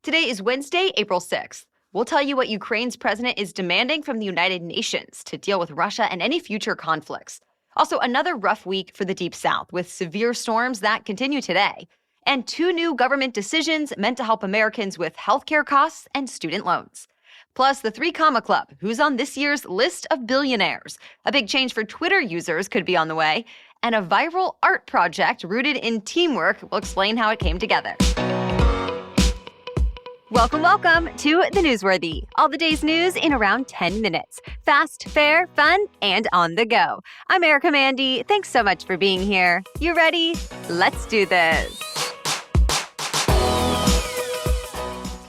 Today is Wednesday, April 6th. We'll tell you what Ukraine's president is demanding from the United Nations to deal with Russia and any future conflicts. Also, another rough week for the Deep South with severe storms that continue today. And 2 new government decisions meant to help Americans with healthcare costs and student loans. Plus, the 3 Comma Club, who's on this year's list of billionaires. A big change for Twitter users could be on the way. And a viral art project rooted in teamwork will explain how it came together. Welcome to The Newsworthy. All the day's news in around 10 minutes. Fast, fair, fun, and on the go. I'm Erica Mandy. Thanks so much for being here. You ready? Let's do this.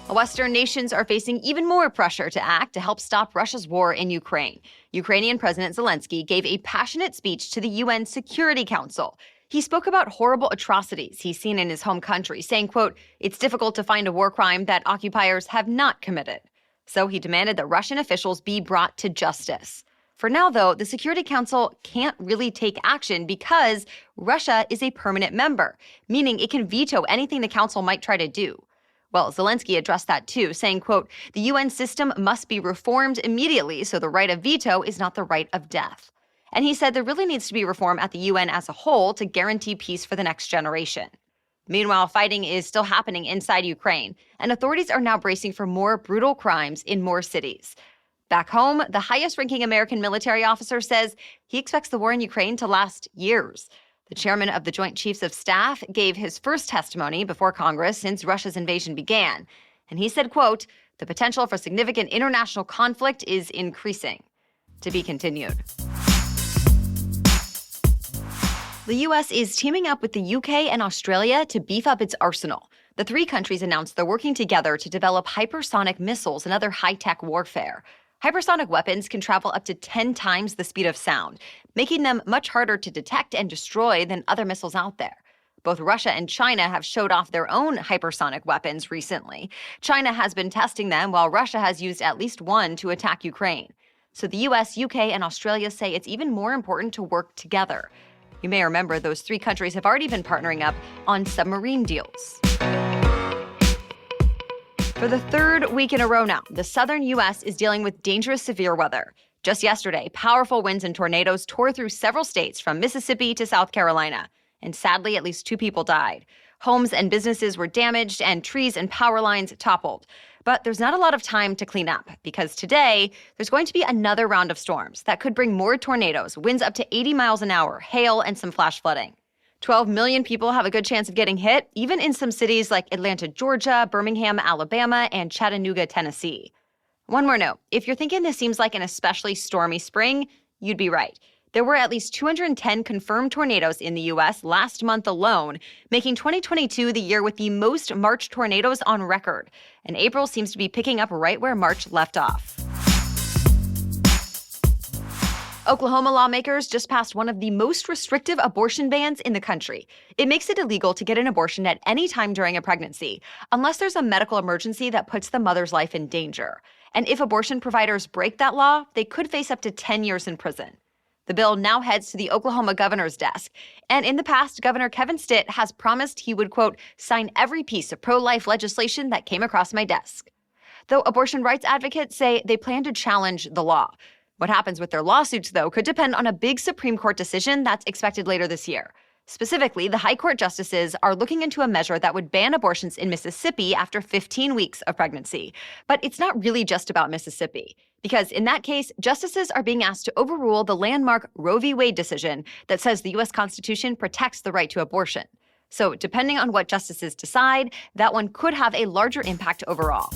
Western nations are facing even more pressure to act to help stop Russia's war in Ukraine. Ukrainian President Zelensky gave a passionate speech to the UN Security Council. He spoke about horrible atrocities he's seen in his home country, saying, quote, "It's difficult to find a war crime that occupiers have not committed." So he demanded that Russian officials be brought to justice. For now, though, the Security Council can't really take action because Russia is a permanent member, meaning it can veto anything the council might try to do. Well, Zelensky addressed that too, saying, quote, "The UN system must be reformed immediately so the right of veto is not the right of death." And he said there really needs to be reform at the UN as a whole to guarantee peace for the next generation. Meanwhile, fighting is still happening inside Ukraine, and authorities are now bracing for more brutal crimes in more cities. Back home, the highest-ranking American military officer says he expects the war in Ukraine to last years. The chairman of the Joint Chiefs of Staff gave his first testimony before Congress since Russia's invasion began. And he said, quote, "The potential for significant international conflict is increasing." To be continued. The U.S. is teaming up with the UK and Australia to beef up its arsenal. The 3 countries announced they're working together to develop hypersonic missiles and other high-tech warfare. Hypersonic weapons can travel up to 10 times the speed of sound, making them much harder to detect and destroy than other missiles out there. Both Russia and China have showed off their own hypersonic weapons recently. China has been testing them, while Russia has used at least one to attack Ukraine. So the U.S., UK, and Australia say it's even more important to work together. You may remember those 3 countries have already been partnering up on submarine deals. For the 3rd week in a row now, the southern U.S. is dealing with dangerous severe weather. Just yesterday, powerful winds and tornadoes tore through several states from Mississippi to South Carolina. And sadly, at least 2 people died. Homes and businesses were damaged, and trees and power lines toppled. But there's not a lot of time to clean up, because today, there's going to be another round of storms that could bring more tornadoes, winds up to 80 miles an hour, hail, and some flash flooding. 12 million people have a good chance of getting hit, even in some cities like Atlanta, Georgia, Birmingham, Alabama, and Chattanooga, Tennessee. One more note, if you're thinking this seems like an especially stormy spring, you'd be right. There were at least 210 confirmed tornadoes in the U.S. last month alone, making 2022 the year with the most March tornadoes on record. And April seems to be picking up right where March left off. Oklahoma lawmakers just passed one of the most restrictive abortion bans in the country. It makes it illegal to get an abortion at any time during a pregnancy, unless there's a medical emergency that puts the mother's life in danger. And if abortion providers break that law, they could face up to 10 years in prison. The bill now heads to the Oklahoma governor's desk. And in the past, Governor Kevin Stitt has promised he would, quote, "sign every piece of pro-life legislation that came across my desk." Though abortion rights advocates say they plan to challenge the law. What happens with their lawsuits, though, could depend on a big Supreme Court decision that's expected later this year. Specifically, the High Court justices are looking into a measure that would ban abortions in Mississippi after 15 weeks of pregnancy. But it's not really just about Mississippi, because in that case, justices are being asked to overrule the landmark Roe v. Wade decision that says the U.S. Constitution protects the right to abortion. So depending on what justices decide, that one could have a larger impact overall.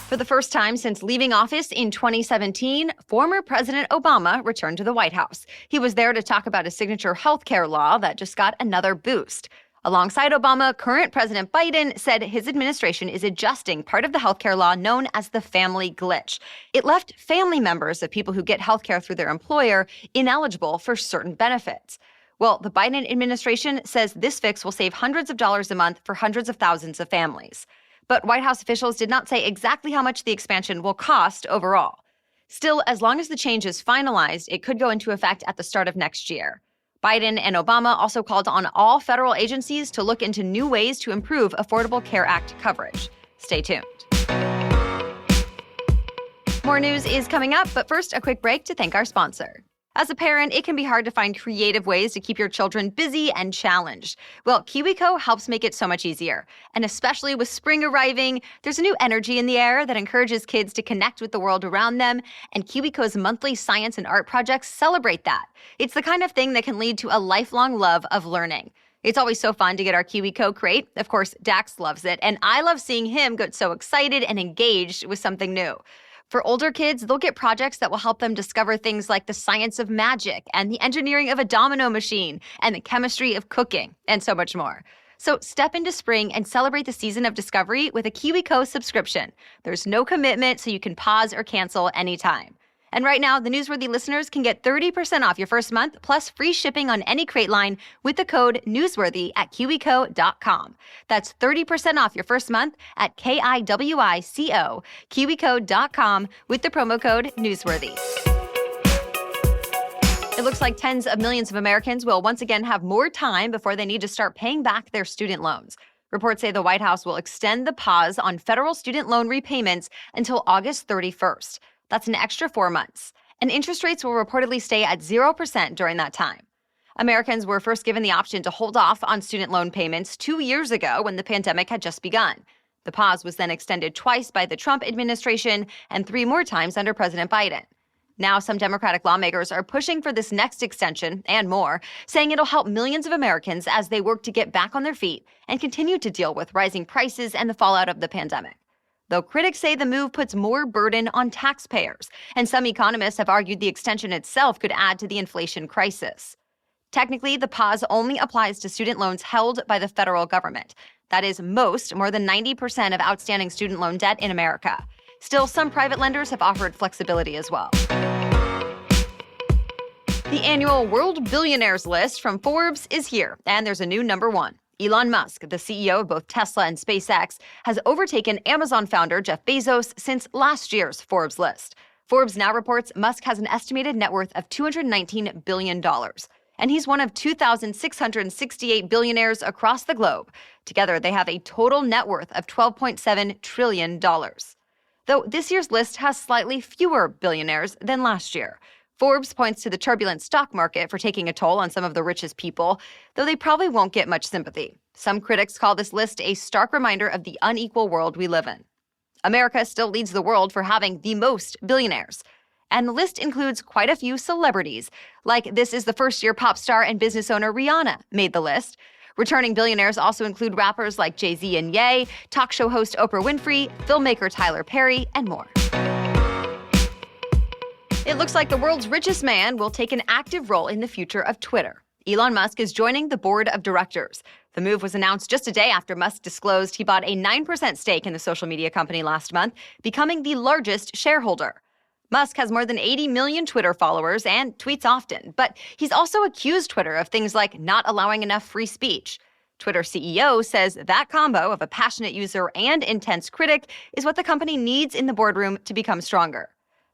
For the first time since leaving office in 2017, former President Obama returned to the White House. He was there to talk about his signature healthcare law that just got another boost. Alongside Obama, current President Biden said his administration is adjusting part of the healthcare law known as the family glitch. It left family members of people who get healthcare through their employer ineligible for certain benefits. Well, the Biden administration says this fix will save hundreds of dollars a month for hundreds of thousands of families. But White House officials did not say exactly how much the expansion will cost overall. Still, as long as the change is finalized, it could go into effect at the start of next year. Biden and Obama also called on all federal agencies to look into new ways to improve Affordable Care Act coverage. Stay tuned. More news is coming up, but first, a quick break to thank our sponsor. As a parent, it can be hard to find creative ways to keep your children busy and challenged. Well, KiwiCo helps make it so much easier. And especially with spring arriving, there's a new energy in the air that encourages kids to connect with the world around them, and KiwiCo's monthly science and art projects celebrate that. It's the kind of thing that can lead to a lifelong love of learning. It's always so fun to get our KiwiCo crate. Of course, Dax loves it, and I love seeing him get so excited and engaged with something new. For older kids, they'll get projects that will help them discover things like the science of magic and the engineering of a domino machine and the chemistry of cooking and so much more. So step into spring and celebrate the season of discovery with a KiwiCo subscription. There's no commitment, so you can pause or cancel anytime. And right now, the Newsworthy listeners can get 30% off your first month plus free shipping on any crate line with the code Newsworthy at KiwiCo.com. That's 30% off your first month at KIWICO, KiwiCo.com with the promo code Newsworthy. It looks like tens of millions of Americans will once again have more time before they need to start paying back their student loans. Reports say the White House will extend the pause on federal student loan repayments until August 31st. That's an extra 4 months. And interest rates will reportedly stay at 0% during that time. Americans were first given the option to hold off on student loan payments 2 years ago when the pandemic had just begun. The pause was then extended twice by the Trump administration and 3 more times under President Biden. Now, some Democratic lawmakers are pushing for this next extension and more, saying it'll help millions of Americans as they work to get back on their feet and continue to deal with rising prices and the fallout of the pandemic. Though critics say the move puts more burden on taxpayers, and some economists have argued the extension itself could add to the inflation crisis. Technically, the pause only applies to student loans held by the federal government. That is more than 90% of outstanding student loan debt in America. Still, some private lenders have offered flexibility as well. The annual World Billionaires list from Forbes is here, and there's a new number 1. Elon Musk, the CEO of both Tesla and SpaceX, has overtaken Amazon founder Jeff Bezos since last year's Forbes list. Forbes now reports Musk has an estimated net worth of $219 billion. And he's one of 2,668 billionaires across the globe. Together, they have a total net worth of $12.7 trillion. Though this year's list has slightly fewer billionaires than last year. Forbes points to the turbulent stock market for taking a toll on some of the richest people, though they probably won't get much sympathy. Some critics call this list a stark reminder of the unequal world we live in. America still leads the world for having the most billionaires. And the list includes quite a few celebrities, like This Is the First-Year pop star and business owner Rihanna made the list. Returning billionaires also include rappers like Jay-Z and Ye, talk show host Oprah Winfrey, filmmaker Tyler Perry, and more. It looks like the world's richest man will take an active role in the future of Twitter. Elon Musk is joining the board of directors. The move was announced just a day after Musk disclosed he bought a 9% stake in the social media company last month, becoming the largest shareholder. Musk has more than 80 million Twitter followers and tweets often, but he's also accused Twitter of things like not allowing enough free speech. Twitter CEO says that combo of a passionate user and intense critic is what the company needs in the boardroom to become stronger.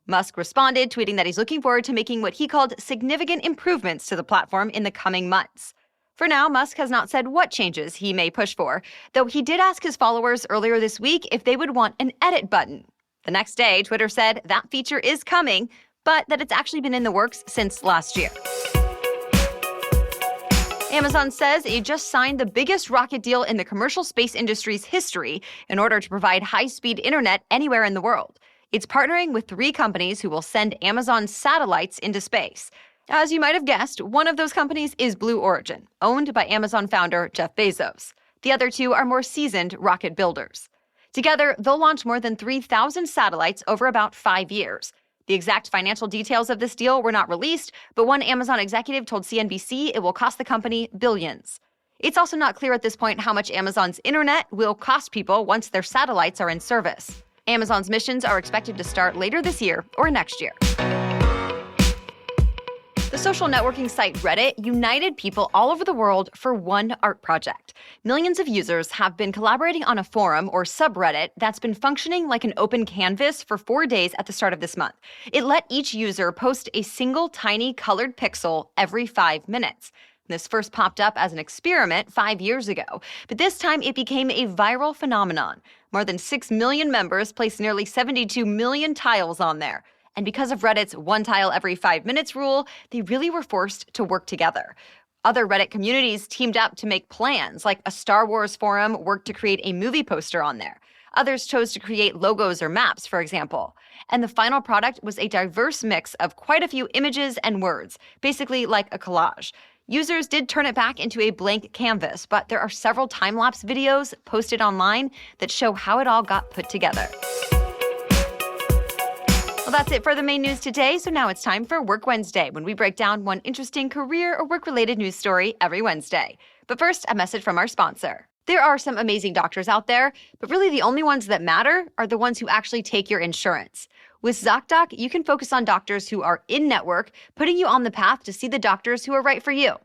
Musk responded, tweeting that he's looking forward to making what he called significant improvements to the platform in the coming months. For now, Musk has not said what changes he may push for, though he did ask his followers earlier this week if they would want an edit button. The next day, Twitter said that feature is coming, but that it's actually been in the works since last year. Amazon says it just signed the biggest rocket deal in the commercial space industry's history in order to provide high-speed internet anywhere in the world. It's partnering with 3 companies who will send Amazon satellites into space. As you might have guessed, one of those companies is Blue Origin, owned by Amazon founder Jeff Bezos. The other 2 are more seasoned rocket builders. Together, they'll launch more than 3,000 satellites over about 5 years. The exact financial details of this deal were not released, but one Amazon executive told CNBC it will cost the company billions. It's also not clear at this point how much Amazon's internet will cost people once their satellites are in service. Amazon's missions are expected to start later this year or next year. The social networking site Reddit united people all over the world for one art project. Millions of users have been collaborating on a forum or subreddit that's been functioning like an open canvas for 4 days at the start of this month. It let each user post a single tiny colored pixel every 5 minutes. This first popped up as an experiment 5 years ago, but this time it became a viral phenomenon. More than 6 million members placed nearly 72 million tiles on there. And because of Reddit's one tile every 5 minutes rule, they really were forced to work together. Other Reddit communities teamed up to make plans, like a Star Wars forum worked to create a movie poster on there. Others chose to create logos or maps, for example. And the final product was a diverse mix of quite a few images and words, basically like a collage. Users did turn it back into a blank canvas, but there are several time-lapse videos posted online that show how it all got put together. Well, that's it for the main news today, so now it's time for Work Wednesday, when we break down one interesting career or work-related news story every Wednesday. But first, a message from our sponsor. There are some amazing doctors out there, but really the only ones that matter are the ones who actually take your insurance. With ZocDoc, you can focus on doctors who are in-network, putting you on the path to see the doctors who are right for you.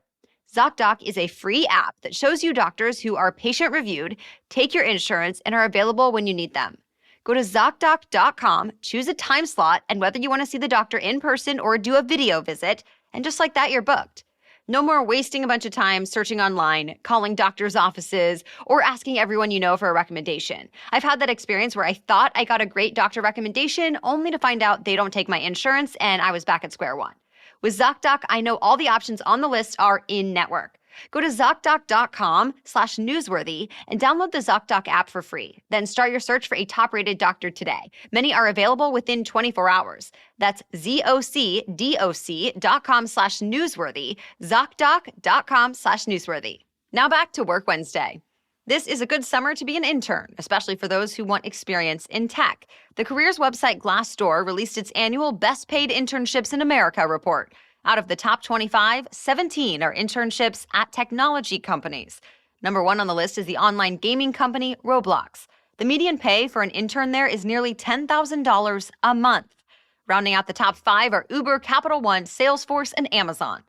ZocDoc is a free app that shows you doctors who are patient-reviewed, take your insurance, and are available when you need them. Go to ZocDoc.com, choose a time slot, and whether you want to see the doctor in person or do a video visit, and just like that, you're booked. No more wasting a bunch of time searching online, calling doctors' offices, or asking everyone you know for a recommendation. I've had that experience where I thought I got a great doctor recommendation, only to find out they don't take my insurance, and I was back at square one. With ZocDoc, I know all the options on the list are in-network. Go to ZocDoc.com/newsworthy and download the ZocDoc app for free. Then start your search for a top-rated doctor today. Many are available within 24 hours. That's ZocDoc.com/newsworthy, ZocDoc.com/newsworthy. Now back to Work Wednesday. This is a good summer to be an intern, especially for those who want experience in tech. The careers website Glassdoor released its annual Best Paid Internships in America report. Out of the top 25, 17 are internships at technology companies. Number 1 on the list is the online gaming company Roblox. The median pay for an intern there is nearly $10,000 a month. Rounding out the top 5 are Uber, Capital One, Salesforce, and Amazon.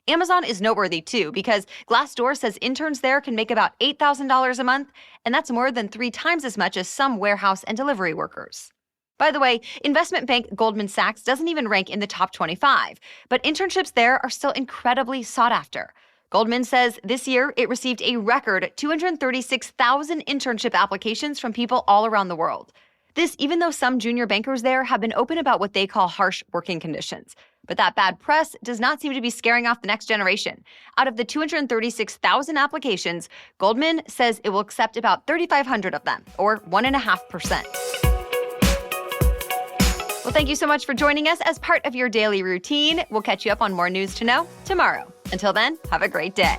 Amazon is noteworthy too because Glassdoor says interns there can make about $8,000 a month, and that's more than 3 times as much as some warehouse and delivery workers. By the way, investment bank Goldman Sachs doesn't even rank in the top 25, but internships there are still incredibly sought after. Goldman says this year it received a record 236,000 internship applications from people all around the world. This even though some junior bankers there have been open about what they call harsh working conditions. But that bad press does not seem to be scaring off the next generation. Out of the 236,000 applications, Goldman says it will accept about 3,500 of them, or 1.5%. Well, thank you so much for joining us as part of your daily routine. We'll catch you up on more news to know tomorrow. Until then, have a great day.